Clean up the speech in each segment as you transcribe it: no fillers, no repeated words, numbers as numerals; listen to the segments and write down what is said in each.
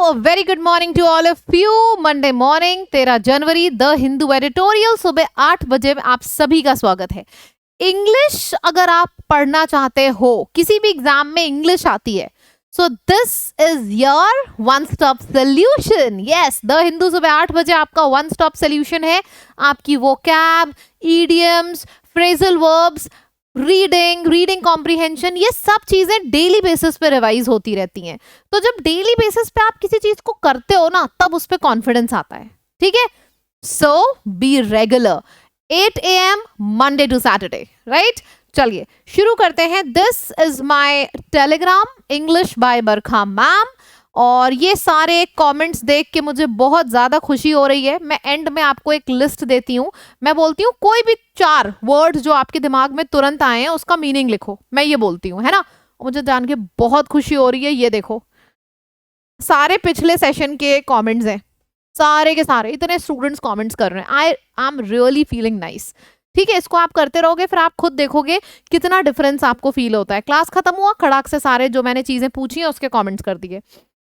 Very good morning to all of you. Monday morning 13 January the Hindu editorial सुबह 8 बजे में आप सभी का स्वागत है। इंग्लिश अगर आप पढ़ना चाहते हो, किसी भी एग्जाम में इंग्लिश आती है, so this is your one stop solution. Yes, the Hindu सुबह 8 बजे आपका वन स्टॉप सोल्यूशन है। आपकी vocab, idioms, phrasal verbs, reading comprehension, ये सब चीजें डेली बेसिस पे रिवाइज होती रहती हैं। तो जब डेली बेसिस पे आप किसी चीज को करते हो ना, तब उस पे कॉन्फिडेंस आता है। ठीक है, so be regular 8 AM Monday to Saturday, right. चलिए शुरू करते हैं। This is my Telegram English by Barkha ma'am, और ये सारे कमेंट्स देख के मुझे बहुत ज़्यादा खुशी हो रही है। मैं एंड में आपको एक लिस्ट देती हूँ, मैं बोलती हूँ कोई भी 4 वर्ड्स जो आपके दिमाग में तुरंत आए हैं उसका मीनिंग लिखो, मैं ये बोलती हूँ, है ना। मुझे जान के बहुत खुशी हो रही है। ये देखो, सारे पिछले सेशन के कमेंट्स हैं, सारे के सारे इतने स्टूडेंट्स कमेंट्स कर रहे हैं। I am really feeling nice. ठीक है, इसको आप करते रहोगे, फिर आप खुद देखोगे कितना डिफरेंस आपको फील होता है। क्लास खत्म हुआ, खड़ाक से सारे जो मैंने चीज़ें पूछी हैं उसके कमेंट्स कर दिए।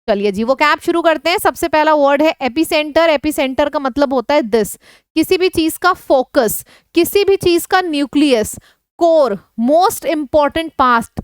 चलिए जी, वो कैप शुरू करते हैं। सबसे पहला वर्ड है एपिसेंटर। एपिसेंटर का मतलब होता है दिस, किसी भी चीज का फोकस, किसी भी चीज का nucleus, core, most important part,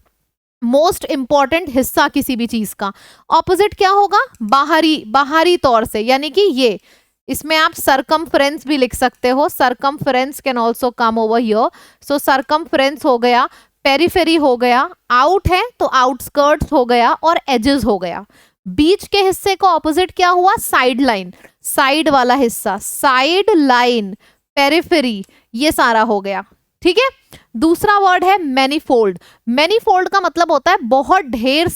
most important हिस्सा किसी भी चीज का। ऑपोजिट क्या होगा? बाहरी तौर से, यानी कि ये, इसमें आप सरकमफ्रेंस भी लिख सकते हो। Circumference can also come over here. So circumference हो गया, पेरिफेरी हो गया, आउट है तो आउटस्कर्ट्स हो गया, और एजेस हो गया। बीच के हिस्से को ऑपोजिट क्या हुआ? साइड लाइन, साइड वाला हिस्सा, साइड लाइन, पेरिफेरी, ये सारा हो गया। ठीक है, दूसरा वर्ड है मैनीफोल्ड। मैनीफोल्ड का मतलब होता है बहुत ढेर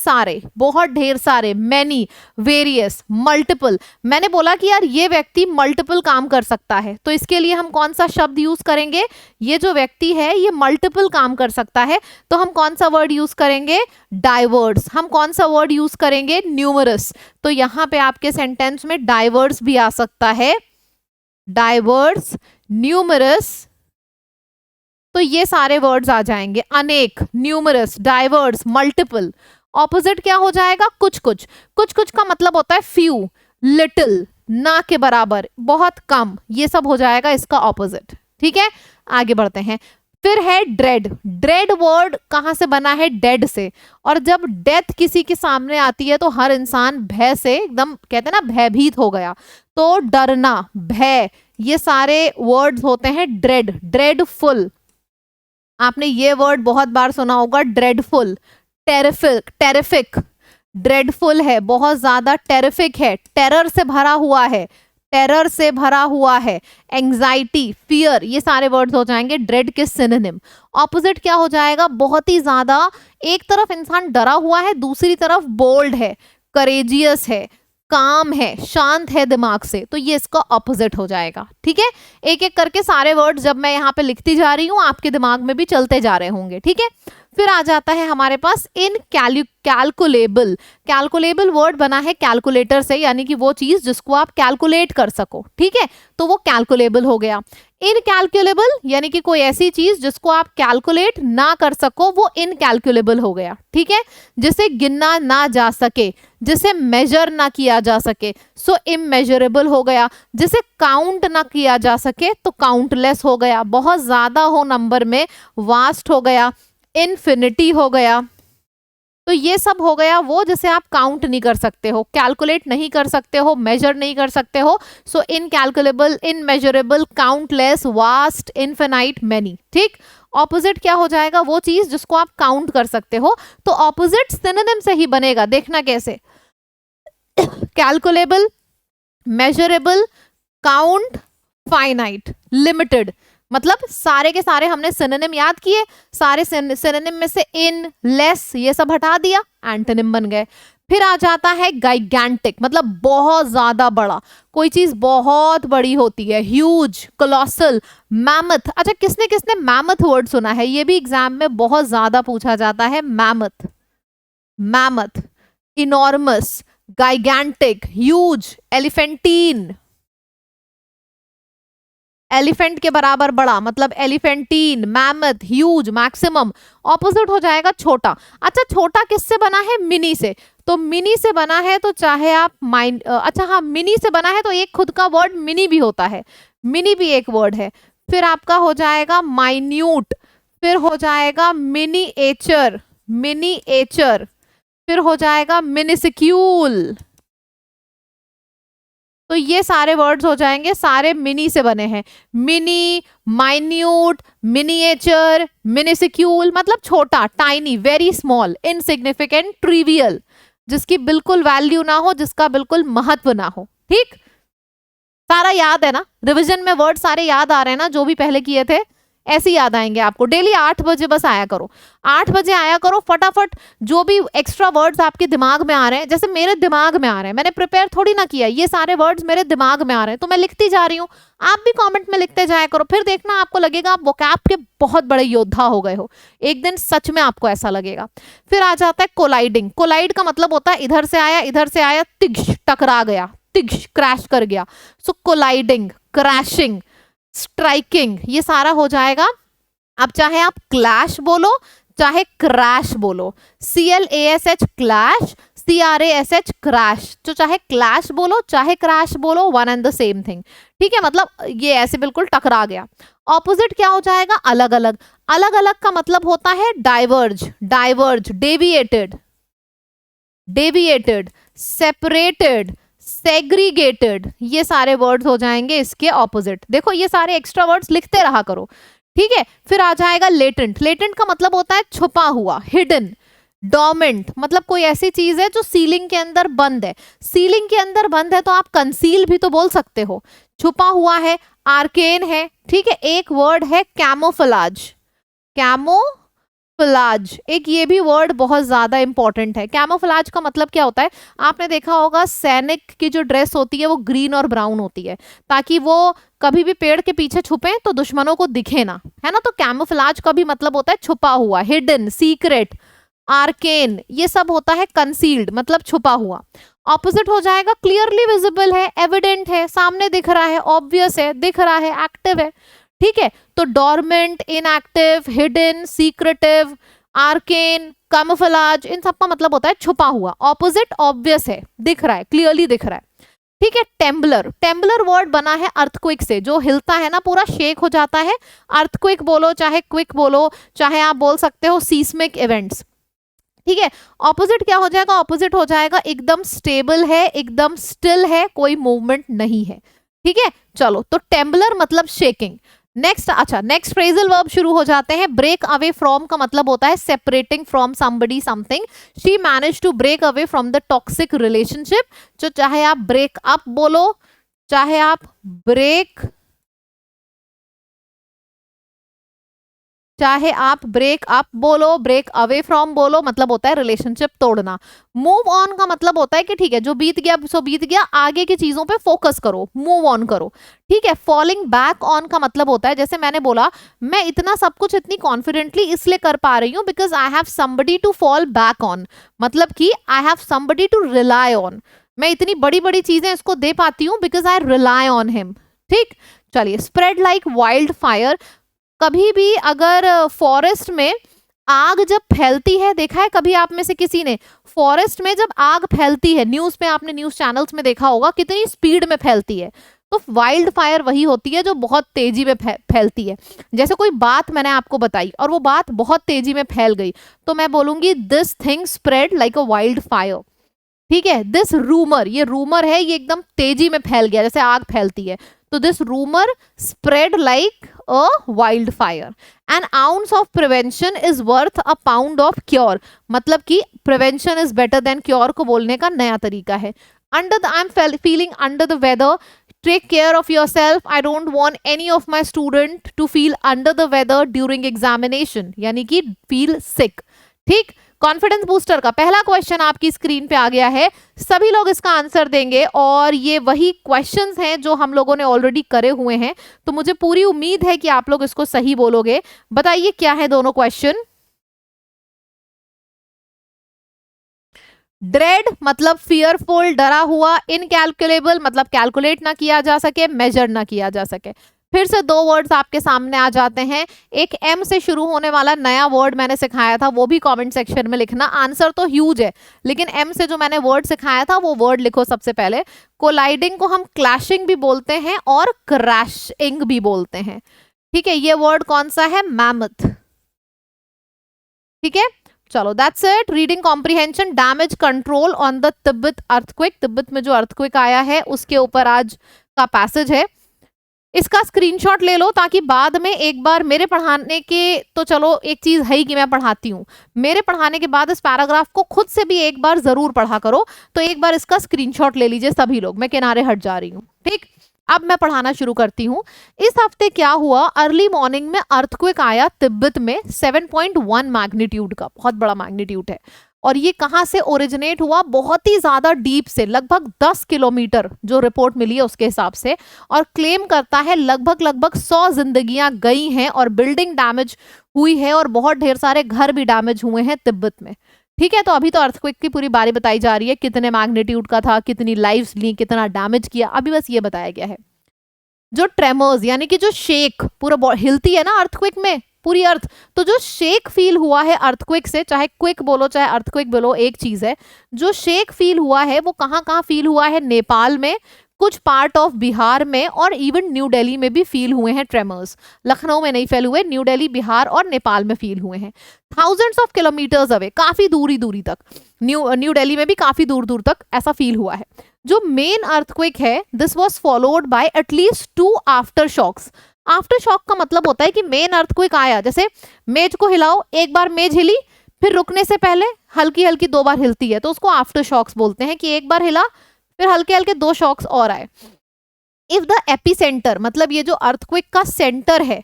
सारे, मैनी, वेरियस, मल्टीपल। मैंने बोला कि यार ये व्यक्ति मल्टीपल काम कर सकता है, तो इसके लिए हम कौन सा शब्द यूज करेंगे? ये जो व्यक्ति है ये मल्टीपल काम कर सकता है, तो हम कौन सा वर्ड यूज करेंगे? डाइवर्स। हम कौन सा वर्ड यूज करेंगे? न्यूमरस। तो यहां पे आपके सेंटेंस में डाइवर्स भी आ सकता है, डाइवर्स, न्यूमरस, तो ये सारे वर्ड्स आ जाएंगे। अनेक, न्यूमरस, डाइवर्स, मल्टीपल। ऑपोजिट क्या हो जाएगा? कुछ कुछ का मतलब होता है फ्यू, लिटिल, ना के बराबर, बहुत कम, ये सब हो जाएगा इसका ऑपोजिट। ठीक है, आगे बढ़ते हैं। फिर है ड्रेड। ड्रेड वर्ड कहां से बना है? डेड से। और जब डेथ किसी के सामने आती है तो हर इंसान भय से एकदम, कहते हैं ना, भयभीत हो गया। तो डरना, भय, ये सारे वर्ड्स होते हैं ड्रेड। ड्रेडफुल, आपने ये वर्ड बहुत बार सुना होगा, ड्रेडफुल, टेरिफिक, ड्रेडफुल है, बहुत ज्यादा, टेरिफिक है, टेरर से भरा हुआ है, एंजाइटी, फियर, ये सारे वर्ड्स हो जाएंगे ड्रेड के सिनोनिम। ऑपोजिट क्या हो जाएगा? बहुत ही ज्यादा, एक तरफ इंसान डरा हुआ है, दूसरी तरफ बोल्ड है, करेजियस है, काम है, शांत है दिमाग से, तो ये इसका ऑपोजिट हो जाएगा। ठीक है, एक एक करके सारे वर्ड जब मैं यहाँ पे लिखती जा रही हूँ आपके दिमाग में भी चलते जा रहे होंगे। ठीक है, फिर आ जाता है हमारे पास कैलकुलेबल। कैलकुलेबल वर्ड बना है कैलकुलेटर से, यानी कि वो चीज जिसको आप कैलकुलेट कर सको। ठीक है, तो वो कैलकुलेबल हो गया। इनकैलकुलेबल, यानी कि कोई ऐसी चीज जिसको आप कैलकुलेट ना कर सको, वो इनकैलकुलेबल हो गया। ठीक है, जिसे गिनना ना जा सके, जिसे मेजर ना किया जा सके, सो इमेजरेबल हो गया। जिसे काउंट ना किया जा सके तो काउंटलेस हो गया। बहुत ज्यादा हो नंबर में, वास्ट हो गया, इन्फिनिटी हो गया। तो ये सब हो गया वो जिसे आप काउंट नहीं कर सकते हो, कैलकुलेट नहीं कर सकते हो, मेजर नहीं कर सकते हो। So incalculable, immeasurable, countless, vast, infinite, many. ठीक, ऑपोजिट क्या हो जाएगा? वो चीज जिसको आप काउंट कर सकते हो। तो ऑपोजिट सिनोनिम से ही बनेगा, देखना कैसे। Calculable, measurable, count, finite, limited. मतलब सारे के सारे हमने सिनोनिम याद किए, सारे सिनोनिम में से इन, लेस, ये सब हटा दिया, एंटोनिम बन गए। फिर आ जाता है गाइगैंटिक, मतलब बहुत ज्यादा बड़ा, कोई चीज बहुत बड़ी होती है, ह्यूज, कोलोसल, मैमथ। अच्छा, किसने किसने मैमथ वर्ड सुना है? ये भी एग्जाम में बहुत ज्यादा पूछा जाता है। मैमथ, इनॉर्मस, गाइगैंटिक, ह्यूज, एलिफेंटीन, एलिफेंट के बराबर बड़ा मतलब एलिफेंटीन, मैमथ, ह्यूज, मैक्सिमम। ऑपोजिट हो जाएगा छोटा। अच्छा छोटा किससे बना है? मिनी से। तो मिनी से बना है तो चाहे आप अच्छा हाँ मिनी से बना है तो एक खुद का वर्ड मिनी भी होता है, मिनी भी एक वर्ड है। फिर आपका हो जाएगा माइन्यूट, फिर हो जाएगा मिनीएचर, मिनीएचर, फिर हो जाएगा मिनिस्क्यूल। तो ये सारे वर्ड्स हो जाएंगे, सारे मिनी से बने हैं। मिनी, माइन्यूट, मिनिएचर, मिनिस्क्यूल मतलब छोटा, tiny, very small, insignificant, trivial, जिसकी बिल्कुल वैल्यू ना हो, जिसका बिल्कुल महत्व ना हो। ठीक, सारा याद है ना? रिवीजन में वर्ड सारे याद आ रहे हैं ना, जो भी पहले किए थे ऐसे याद आएंगे आपको। डेली 8 बजे बस आया करो, 8 बजे आया करो, फटाफट जो भी एक्स्ट्रा वर्ड्स आपके दिमाग में आ रहे हैं, जैसे मेरे दिमाग में आ रहे हैं, मैंने प्रिपेयर थोड़ी ना किया, ये सारे वर्ड्स मेरे दिमाग में आ रहे हैं तो मैं लिखती जा रही हूँ। आप भी कमेंट में लिखते जाया करो, फिर देखना आपको लगेगा आप वोकैब के बहुत बड़े योद्धा हो गए हो, एक दिन सच में आपको ऐसा लगेगा। फिर आ जाता है कोलाइडिंग। कोलाइड का मतलब होता है इधर से आया, इधर से आया, तिग्श, टकरा गया, तिग्श, क्रैश कर गया। सो कोलाइडिंग, क्रैशिंग, स्ट्राइकिंग, ये सारा हो जाएगा। अब चाहे आप क्लैश बोलो चाहे क्रैश बोलो, CLASH क्लैश, CRASH क्रैश, तो चाहे क्लैश बोलो चाहे क्रैश बोलो, one and the same thing. ठीक है, मतलब ये ऐसे बिल्कुल टकरा गया। ऑपोजिट क्या हो जाएगा? अलग अलग। अलग अलग का मतलब होता है diverge, diverge, deviated, deviated, separated, segregated, ये सारे वर्ड्स हो जाएंगे इसके ऑपोजिट। देखो ये सारे एक्स्ट्रा वर्ड्स लिखते रहा करो। ठीक है, फिर आ जाएगा लेटेंट। लेटेंट का मतलब होता है छुपा हुआ, हिडन। डोमेंट मतलब कोई ऐसी चीज है जो सीलिंग के अंदर बंद है। सीलिंग के अंदर बंद है तो आप कंसील भी तो बोल सकते हो, छुपा हुआ है। आर्केन है। ठीक है, एक वर्ड है कैमोफ्लाज, कैमोफ्लाज, एक ये भी वर्ड बहुत ज्यादा इंपॉर्टेंट है। कैमोफ्लाज का मतलब क्या होता है? आपने देखा होगा सैनिक की जो ड्रेस होती है वो ग्रीन और ब्राउन होती है, ताकि वो कभी भी पेड़ के पीछे छुपे तो दुश्मनों को दिखे ना, है ना? तो कैमोफ्लाज का भी मतलब होता है छुपा हुआ, हिडन, सीक्रेट। आर्केन ये सब होता है कंसील्ड, मतलब छुपा हुआ। ऑपोजिट हो जाएगा क्लियरली विजिबल है, एविडेंट है, सामने दिख रहा है, ऑब्वियस है, दिख रहा है, एक्टिव है। ठीक है, तो dormant, inactive, hidden, secretive, arcane, camouflage, इन सब का मतलब होता है छुपा हुआ। ऑपोजिट ऑब्वियस है, दिख रहा है, क्लियरली दिख रहा है। ठीक है, टेम्बलर। टेम्बलर वर्ड बना है अर्थक्विक से, जो हिलता है ना पूरा शेक हो जाता है। अर्थक्विक बोलो चाहे क्विक बोलो, चाहे आप बोल सकते हो सीस्मिक इवेंट्स। ठीक है, ऑपोजिट क्या हो जाएगा? ऑपोजिट हो जाएगा एकदम स्टेबल है, एकदम स्टिल है, कोई मूवमेंट नहीं है। ठीक है, चलो तो टेम्बलर मतलब शेकिंग। नेक्स्ट, अच्छा नेक्स्ट फ्रेजल वर्ब शुरू हो जाते हैं। ब्रेक अवे फ्रॉम का मतलब होता है separating from somebody something. She manage to break away from the toxic relationship. तो चाहे आप ब्रेक अप बोलो चाहे आप ब्रेक अप बोलो, ब्रेक अवे फ्रॉम बोलो, मतलब होता है रिलेशनशिप तोड़ना। मूव ऑन का मतलब होता है कि ठीक है जो बीत गया सो बीत गया, आगे की चीजों पे फोकस करो, मूव ऑन करो। ठीक है, फॉलिंग बैक ऑन का मतलब होता है, जैसे मैंने बोला मैं इतना सब कुछ इतनी कॉन्फिडेंटली इसलिए कर पा रही हूँ because I have somebody to fall back on, मतलब कि I have somebody to rely on. मैं इतनी बड़ी बड़ी चीजें इसको दे पाती हूँ because I rely on him. ठीक, चलिए स्प्रेड लाइक वाइल्ड फायर। कभी भी अगर फॉरेस्ट में आग जब फैलती है, देखा है कभी आप में से किसी ने फॉरेस्ट में जब आग फैलती है, न्यूज पे आपने न्यूज चैनल्स में देखा होगा कितनी स्पीड में फैलती है, तो वाइल्ड फायर वही होती है जो बहुत तेजी में फैलती है। जैसे कोई बात मैंने आपको बताई और वो बात बहुत तेजी में फैल गई, तो मैं बोलूंगी this thing spread like a wild fire. ठीक है, दिस रूमर, ये रूमर है, ये एकदम तेजी में फैल गया जैसे आग फैलती है, तो this rumour spread like a wild fire. An ounce of prevention is worth a pound of cure, मतलब कि prevention is better than cure को बोलने का नया तरीका है। Under the I am feeling under the weather, take care of yourself, I don't want any of my student to feel under the weather during examination, यानी कि feel sick. ठीक, confidence booster का पहला question आपकी screen पे आ गया है, सभी लोग इसका आंसर देंगे और ये वही क्वेश्चंस हैं जो हम लोगों ने ऑलरेडी करे हुए हैं, तो मुझे पूरी उम्मीद है कि आप लोग इसको सही बोलोगे। बताइए क्या है दोनों क्वेश्चन। ड्रेड मतलब फियरफुल, डरा हुआ। इनकैलकुलेबल मतलब कैलकुलेट ना किया जा सके, मेजर ना किया जा सके। फिर से दो वर्ड्स आपके सामने आ जाते हैं। एक एम से शुरू होने वाला नया वर्ड मैंने सिखाया था, वो भी कमेंट सेक्शन में लिखना। आंसर तो ह्यूज है, लेकिन एम से जो मैंने वर्ड सिखाया था वो वर्ड लिखो सबसे पहले। कोलाइडिंग को हम क्लैशिंग भी बोलते हैं और क्रैशिंग भी बोलते हैं। ठीक है, ये वर्ड कौन सा है? मैमथ। ठीक है, चलो that's it. Reading comprehension, damage control on the Tibet earthquake. Tibet में जो अर्थक्वेक आया है उसके ऊपर आज का पैसेज है। इसका स्क्रीनशॉट ले लो ताकि बाद में एक बार मेरे पढ़ाने के, तो चलो एक चीज है ही कि मैं पढ़ाती हूँ, मेरे पढ़ाने के बाद इस पैराग्राफ को खुद से भी एक बार जरूर पढ़ा करो। तो एक बार इसका स्क्रीनशॉट ले लीजिए सभी लोग। मैं किनारे हट जा रही हूँ। ठीक, अब मैं पढ़ाना शुरू करती हूँ। इस हफ्ते क्या हुआ? अर्ली मॉर्निंग में अर्थक्वेक आया तिब्बत में 7.1 मैग्नीट्यूड का, बहुत बड़ा मैग्नीट्यूड है। और ये कहाँ से ओरिजिनेट हुआ? बहुत ही ज्यादा डीप से, लगभग 10 किलोमीटर जो रिपोर्ट मिली है उसके हिसाब से। और क्लेम करता है लगभग 100 जिंदगियां गई हैं और बिल्डिंग डैमेज हुई है और बहुत ढेर सारे घर भी डैमेज हुए हैं तिब्बत में। ठीक है, तो अभी तो अर्थक्वेक की पूरी बारी बताई जा रही है, कितने मैग्नीट्यूड का था, कितनी लाइव्स ली, कितना डैमेज किया, अभी बस ये बताया गया है। जो ट्रेमर्स यानी कि जो शेक, पूरा हिलती है ना अर्थक्वेक में पूरी अर्थ, तो जो शेक फील हुआ है अर्थक्वेक से, चाहे क्विक बोलो चाहे अर्थक्वेक बोलो एक चीज है, जो शेक फील हुआ है वो कहाँ कहाँ फील हुआ है? नेपाल में, कुछ पार्ट ऑफ बिहार में, और इवन न्यू दिल्ली में भी फील हुए हैं ट्रेमर्स। लखनऊ में नहीं फैल हुए, न्यू दिल्ली, बिहार और नेपाल में फील हुए हैं। थाउजेंड्स ऑफ किलोमीटर्स अवे, काफी दूरी तक, न्यू दिल्ली में भी काफी दूर तक ऐसा फील हुआ है। जो मेन अर्थक्वेक है, this was followed by at least 2 aftershocks. Aftershock का मतलब होता है कि मेन अर्थक्वेक आया, जैसे मेज को हिलाओ, एक बार मेज हिली, फिर रुकने से पहले हल्की हल्की 2 बार हिलती है, तो उसको आफ्टर शॉक्स बोलते हैं कि एक बार हिला फिर हल्के हल्के 2 शॉक्स और आए। इफ द एपिसेंटर, मतलब ये जो अर्थक्वेक का सेंटर है,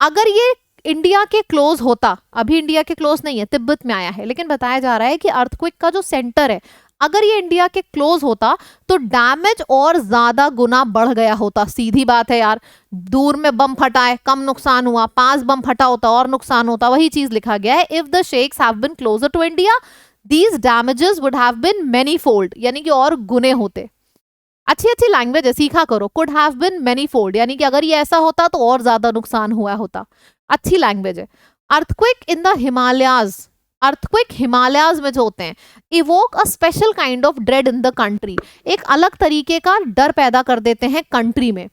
अगर ये इंडिया के क्लोज होता, अभी इंडिया के क्लोज नहीं है, तिब्बत में आया है, लेकिन बताया जा रहा है कि अर्थक्वेक का जो सेंटर है अगर ये इंडिया के क्लोज होता तो डैमेज और ज्यादा गुना बढ़ गया होता। सीधी बात है यार, दूर में बम फटा है, कम नुकसान हुआ, 5 बम फटा होता और नुकसान होता, वही चीज लिखा गया है। If the shakes have been closer to India these damages would have been many fold, यानी कि और गुने होते। अच्छी अच्छी लैंग्वेज है, सीखा करो। Could have been many fold यानी कि अगर ये ऐसा होता तो और ज्यादा नुकसान हुआ होता। अच्छी लैंग्वेज है। Earthquake in the Himalayas, earthquake Himalayas में जो होते हैं, evoke a special kind of dread in the country, एक अलग तरीके का डर पैदा कर देते हैं कंट्री में।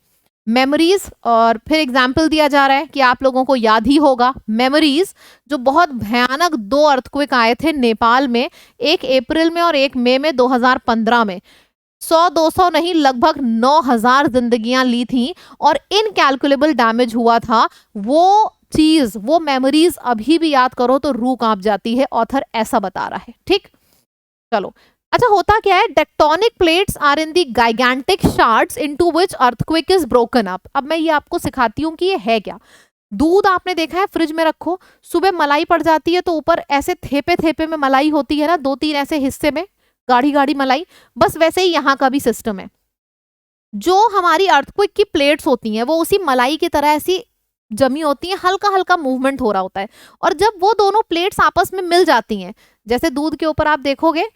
मेमोरीज, और फिर एग्जाम्पल दिया जा रहा है कि आप लोगों को याद ही होगा, मेमोरीज जो बहुत भयानक 2 अर्थक्वेक आए थे नेपाल में, एक अप्रैल में और एक मई में 2015 में। 100-200 नहीं, लगभग 9000 जिंदगियां ली थी और इनकैलकुलेबल डैमेज हुआ था। वो चीज, वो मेमोरीज अभी भी याद करो तो रूह कांप जाती है, ऑथर ऐसा बता रहा है। ठीक, चलो। अच्छा, होता क्या है? Tectonic plates are in the gigantic shards into which earthquake is broken up. अब मैं ये आपको सिखाती हूँ कि ये है क्या। दूध आपने देखा है फ्रिज में रखो, सुबह मलाई पड़ जाती है तो ऊपर ऐसे थेपे थेपे में मलाई होती है ना, 2-3 ऐसे हिस्से में गाढ़ी गाढ़ी मलाई, बस वैसे ही यहाँ का भी सिस्टम है। जो हमारी अर्थक्वेक की प्लेट्स होती हैं वो उसी मलाई की तरह ऐसी जमी होती हैं, हल्का हल्का मूवमेंट हो रहा होता है। और जब वो दोनों प्लेट्स आपस में मिल जाती हैं, जैसे दूध के ऊपर आप देखोगे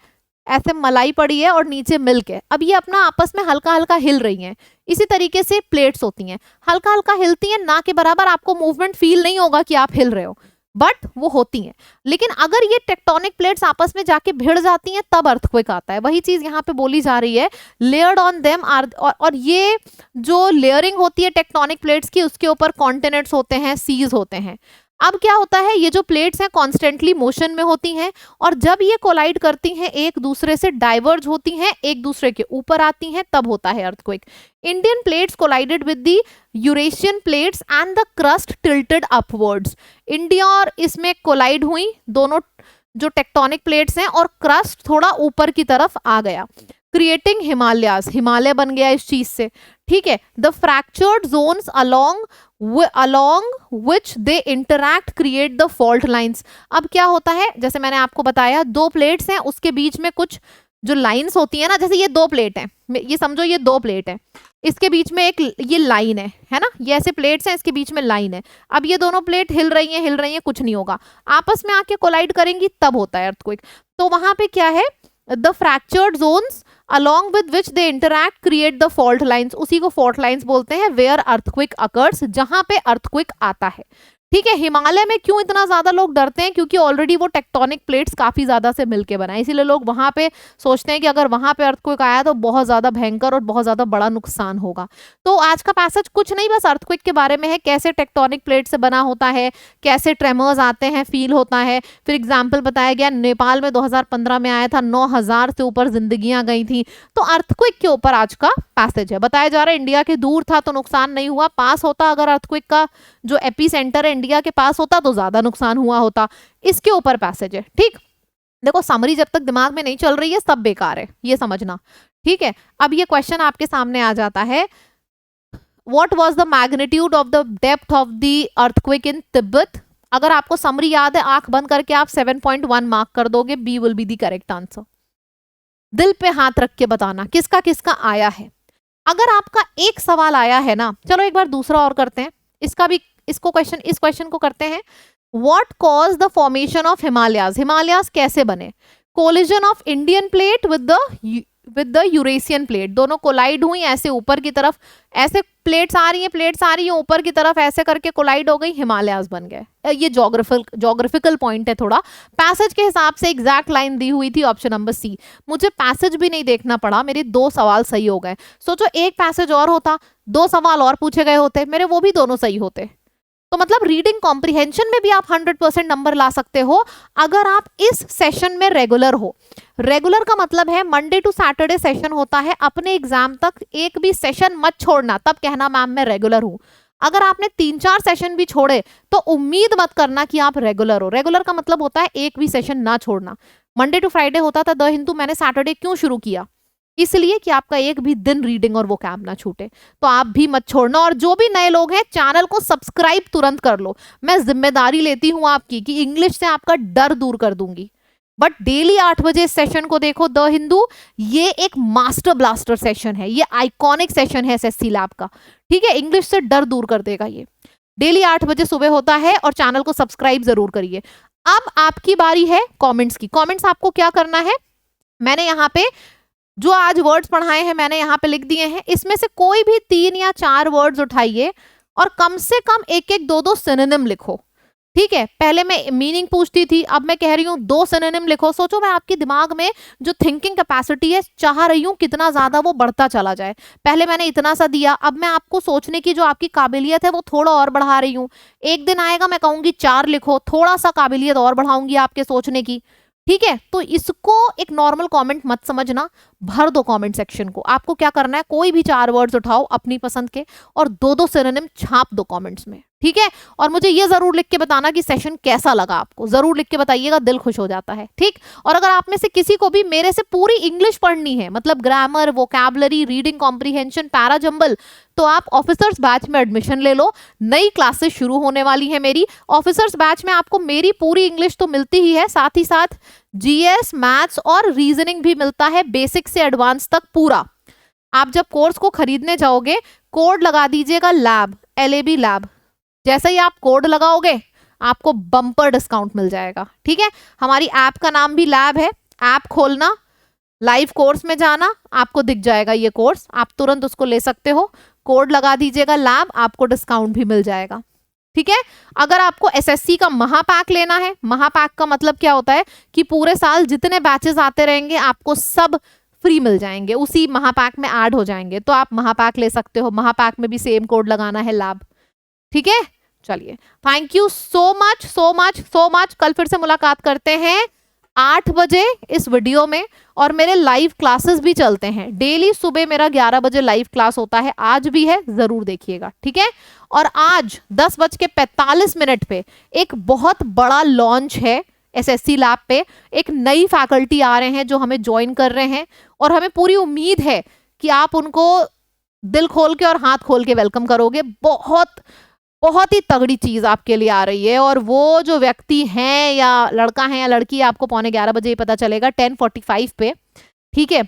ऐसे मलाई पड़ी है और नीचे मिल्क है, अब ये अपना आपस में हल्का हल्का हिल रही हैं। इसी तरीके से प्लेट्स होती हैं, हल्का हल्का हिलती हैं, ना के बराबर आपको मूवमेंट फील नहीं होगा कि आप हिल रहे हो, बट वो होती हैं। लेकिन अगर ये टेक्टोनिक प्लेट्स आपस में जाके भिड़ जाती हैं तब अर्थक्वेक आता है। वही चीज यहाँ पे बोली जा रही है, लेयर्ड ऑन देम आर, और ये जो लेयरिंग होती है टेक्टोनिक प्लेट्स की, उसके ऊपर कॉन्टिनेंट्स होते हैं, सीज होते हैं। अब क्या होता है, ये जो प्लेट्स हैं कॉन्स्टेंटली मोशन में होती हैं और जब ये कोलाइड करती हैं एक दूसरे से, डाइवर्ज होती हैं, एक दूसरे के ऊपर आती हैं, तब होता है earthquake. Indian plates collided with the Eurasian plates and the crust tilted upwards. India और इसमें कोलाइड हुई दोनों जो टेक्टोनिक प्लेट्स हैं और क्रस्ट थोड़ा ऊपर की तरफ आ गया, क्रिएटिंग हिमालयास, हिमालय बन गया इस चीज से। ठीक है, the fractured zones along which they interact create the fault lines। अब क्या होता है, जैसे मैंने आपको बताया 2 प्लेट्स हैं, उसके बीच में कुछ जो लाइंस होती है ना, जैसे ये 2 प्लेट हैं, ये समझो ये 2 प्लेट हैं, इसके बीच में एक ये लाइन है ना, ये ऐसे प्लेट्स हैं, इसके बीच में लाइन है। अब ये दोनों प्लेट हिल रही हैं, कुछ नहीं होगा, आपस में आके कोलाइड करेंगी तब होता है अर्थक्वेक। तो वहां पे क्या है, the fractured zones along with which they interact create the fault lines, उसी को fault lines बोलते हैं, where earthquake occurs, जहां पे earthquake आता है। ठीक है, हिमालय में क्यों इतना ज्यादा लोग डरते हैं, क्योंकि ऑलरेडी वो टेक्टोनिक प्लेट्स काफी ज्यादा से मिलके बना है, इसीलिए लोग वहां पे सोचते हैं कि अगर वहां पे अर्थक्वेक आया तो बहुत ज्यादा भयंकर और बहुत ज्यादा बड़ा नुकसान होगा। तो आज का पैसेज कुछ नहीं, बस अर्थक्वेक के बारे में है, कैसे टेक्टोनिक प्लेट से बना होता है, कैसे ट्रेमर्स आते हैं, फील होता है। फिर एग्जाम्पल बताया गया, नेपाल में 2015 में आया था, 9,000 से ऊपर जिंदगियां गई थी। तो अर्थक्वेक के ऊपर आज का पैसेज है। बताया जा रहा है इंडिया के दूर था तो नुकसान नहीं हुआ, पास होता अगर अर्थक्वेक का जो एपी सेंटर है इंडिया के पास होता तो ज्यादा नुकसान हुआ होता। इसके ऊपर पैसेज है। ठीक, देखो समरी जब तक दिमाग में नहीं चल रही है सब बेकार है, ये समझना। ठीक है, अब ये क्वेश्चन आपके सामने आ जाता है, what was the magnitude of the depth of the earthquake इन तिब्बत। अगर आपको समरी याद है, आंख बंद करके आप 7.1 मार्क कर दोगे, B will be the correct answer. दिल पे हाथ रख के बताना किसका किसका आया है। अगर आपका एक सवाल आया है ना, चलो एक बार दूसरा और करते हैं, इसका भी इस क्वेश्चन को करते हैं। What cause the formation of Himalayas, Himalayas कैसे बने। Collision of Indian plate with the Eurasian plate, दोनों कोलाइड हुई, ऐसे ऊपर की तरफ ऐसे प्लेट्स आ रही हैं ऊपर की तरफ, ऐसे करके कोलाइड हो गई, हिमालयाज बन गए। ये जोग्राफिकल पॉइंट है थोड़ा, पैसेज के हिसाब से एग्जैक्ट लाइन दी हुई थी ऑप्शन नंबर सी। मुझे पैसेज भी नहीं देखना पड़ा, मेरे 2 सवाल सही हो गए। सोचो एक पैसेज और होता, 2 सवाल और पूछे गए होते, मेरे वो भी दोनों सही होते। तो मतलब रीडिंग कॉम्प्रिहेंशन में भी आप 100% नंबर ला सकते हो अगर आप इस सेशन में रेगुलर हो। रेगुलर का मतलब है मंडे टू सैटरडे सेशन होता है, अपने एग्जाम तक एक भी सेशन मत छोड़ना, तब कहना मैम मैं रेगुलर हूं। अगर आपने 3-4 सेशन भी छोड़े तो उम्मीद मत करना कि आप रेगुलर हो। रेगुलर का मतलब होता है एक भी सेशन ना छोड़ना। मंडे टू फ्राइडे होता था द हिंदू, मैंने सैटरडे क्यों शुरू किया, इसलिए कि आपका एक भी दिन रीडिंग और वोकैब ना छूटे। तो आप भी मत छोड़ना, और जो भी नए लोग हैं चैनल को सब्सक्राइब तुरंत कर लो। मैं जिम्मेदारी लेती हूं आपकी कि इंग्लिश से आपका डर दूर कर दूंगी। बट डेली 8 बजे इस सेशन को देखो, द हिंदू, ये एक मास्टर ब्लास्टर सेशन है, ये आइकॉनिक सेशन है एसएससी लैब का। ठीक है, इंग्लिश से डर दूर कर देगा ये। डेली 8 बजे सुबह होता है, और चैनल को सब्सक्राइब जरूर करिए। अब आपकी बारी है कॉमेंट्स की। कॉमेंट्स आपको क्या करना है, मैंने यहाँ पे जो आज वर्ड्स पढ़ाए हैं मैंने यहाँ पे लिख दिए हैं, इसमें से कोई भी 3 या 4 वर्ड्स उठाइए और कम से कम 1-1, 2-2 सिनोनिम लिखो। ठीक है, पहले मैं मीनिंग पूछती थी, अब मैं कह रही हूँ 2 सिनोनिम लिखो। सोचो मैं आपके दिमाग में जो थिंकिंग कैपेसिटी है, चाह रही हूँ कितना ज्यादा वो बढ़ता चला जाए। पहले मैंने इतना सा दिया, अब मैं आपको सोचने की जो आपकी काबिलियत है वो थोड़ा और बढ़ा रही हूँ। एक दिन आएगा मैं कहूंगी 4 लिखो, थोड़ा सा काबिलियत और बढ़ाऊंगी आपके सोचने की। ठीक है, तो इसको एक नॉर्मल कमेंट मत समझना, भर दो कमेंट सेक्शन को। आपको क्या करना है, कोई भी 4 वर्ड्स उठाओ अपनी पसंद के और 2-2 सिनोनिम छाप दो कमेंट्स में। ठीक है, और मुझे ये जरूर लिख के बताना कि सेशन कैसा लगा आपको, जरूर लिख के बताइएगा, दिल खुश हो जाता है। ठीक, और अगर आप में से किसी को भी मेरे से पूरी इंग्लिश पढ़नी है, मतलब grammar, vocabulary, reading comprehension, para jumble, तो आप ऑफिसर्स बैच में एडमिशन ले लो। नई क्लासेस शुरू होने वाली है मेरी। ऑफिसर्स बैच में आपको मेरी पूरी इंग्लिश तो मिलती ही है, साथ ही साथ जीएस, मैथ्स और रीजनिंग भी मिलता है, बेसिक से एडवांस तक पूरा। आप जब कोर्स को खरीदने जाओगे, कोड लगा दीजिएगा लैब, LAB लैब। जैसे ही आप कोड लगाओगे आपको बम्पर डिस्काउंट मिल जाएगा। ठीक है, हमारी ऐप का नाम भी लैब है। ऐप खोलना, लाइव कोर्स में जाना, आपको दिख जाएगा ये कोर्स, आप तुरंत उसको ले सकते हो। कोड लगा दीजिएगा लैब, आपको डिस्काउंट भी मिल जाएगा। ठीक है, अगर आपको एसएससी का महापैक लेना है, महापैक का मतलब क्या होता है कि पूरे साल जितने बैचेस आते रहेंगे आपको सब फ्री मिल जाएंगे, उसी महापैक में ऐड हो जाएंगे, तो आप महापैक ले सकते हो। महापैक में भी सेम कोड लगाना है लैब। ठीक है, चलिए, thank you so much so much so much. कल फिर से मुलाकात करते हैं 8 बजे इस वीडियो में, और मेरे लाइव क्लासेस भी चलते हैं डेली। सुबह मेरा 11 बजे लाइव क्लास होता है, आज भी है, जरूर देखिएगा। ठीक है, और आज 10:45 पे एक बहुत बड़ा लॉन्च है एसएससी लैब पे। एक नई फैकल्टी आ रहे हैं जो हमें ज्वाइन कर रहे हैं, और हमें पूरी उम्मीद है कि आप उनको दिल खोल के और हाथ खोल के वेलकम करोगे। बहुत ही तगड़ी चीज आपके लिए आ रही है, और वो जो व्यक्ति हैं या लड़का है या लड़की, आपको 11:15 बजे ही पता चलेगा, 10:45 पे। ठीक है,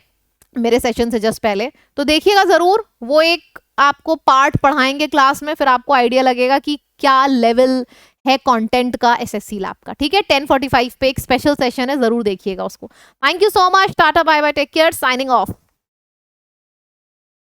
मेरे सेशन से जस्ट पहले, तो देखिएगा जरूर। वो एक आपको पार्ट पढ़ाएंगे क्लास में, फिर आपको आइडिया लगेगा कि क्या लेवल है कंटेंट का एसएससी लैब का। ठीक है, 10:45 पे एक स्पेशल सेशन है, जरूर देखिएगा उसको। Thank you so much, tata bye bye, take care, signing of.